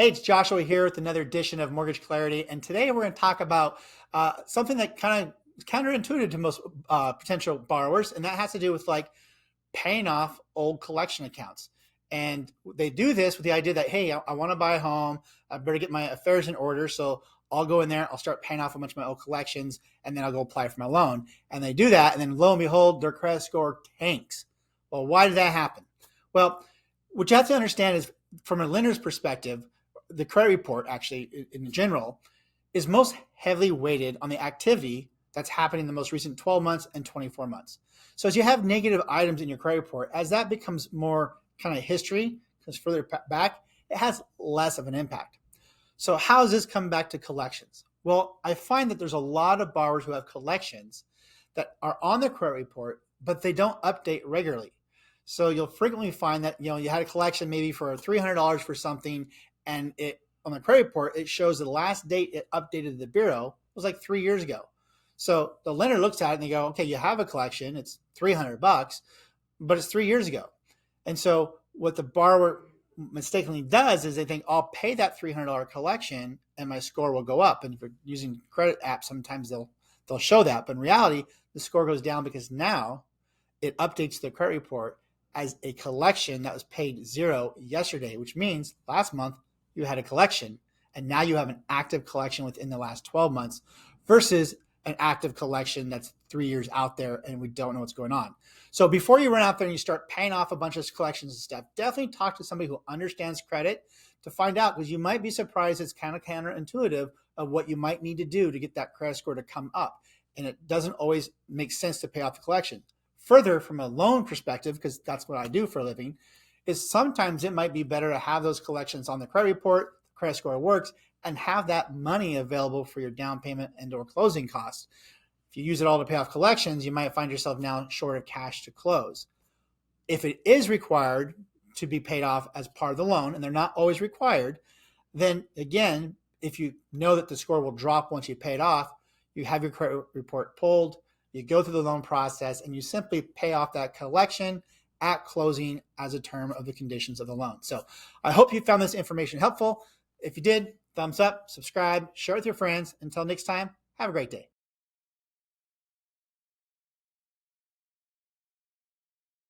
Hey, it's Joshua here with another edition of Mortgage Clarity. And today we're going to talk about something that kind of is counterintuitive to most potential borrowers. And that has to do with like paying off old collection accounts. And they do this with the idea that, hey, I want to buy a home. I better get my affairs in order. So I'll go in there, I'll start paying off a bunch of my old collections, and then I'll go apply for my loan. And they do that. And then lo and behold, their credit score tanks. Well, why did that happen? Well, what you have to understand is from a lender's perspective, the credit report actually in general is most heavily weighted on the activity that's happening in the most recent 12 months and 24 months. So as you have negative items in your credit report, as that becomes more kind of history, because further back, it has less of an impact. So how does this come back to collections? Well, I find that there's a lot of borrowers who have collections that are on their credit report, but they don't update regularly. So you'll frequently find that you had a collection maybe for $300 for something, and it on the credit report it shows the last date it updated the bureau was like 3 years ago. So the lender looks at it and they go, okay, you have a collection, it's $300, but it's 3 years ago. And so what the borrower mistakenly does is they think I'll pay that $300 collection and my score will go up. And if you're using credit apps, sometimes they'll show that, but in reality, the score goes down because now it updates the credit report as a collection that was paid zero yesterday, which means last month you had a collection and now you have an active collection within the last 12 months versus an active collection that's 3 years out there and we don't know what's going on. So before you run out there and you start paying off a bunch of collections and stuff, definitely talk to somebody who understands credit to find out, because you might be surprised it's kind of counterintuitive of what you might need to do to get that credit score to come up. And it doesn't always make sense to pay off the collection. Further, from a loan perspective, because that's what I do for a living, is sometimes it might be better to have those collections on the credit report, the credit score works, and have that money available for your down payment and or closing costs. If you use it all to pay off collections, you might find yourself now short of cash to close. If it is required to be paid off as part of the loan, and they're not always required, then again, if you know that the score will drop once you pay it off, you have your credit report pulled, you go through the loan process, and you simply pay off that collection at closing as a term of the conditions of the loan. So I hope you found this information helpful. If you did, thumbs up, subscribe, share with your friends. Until next time, have a great day.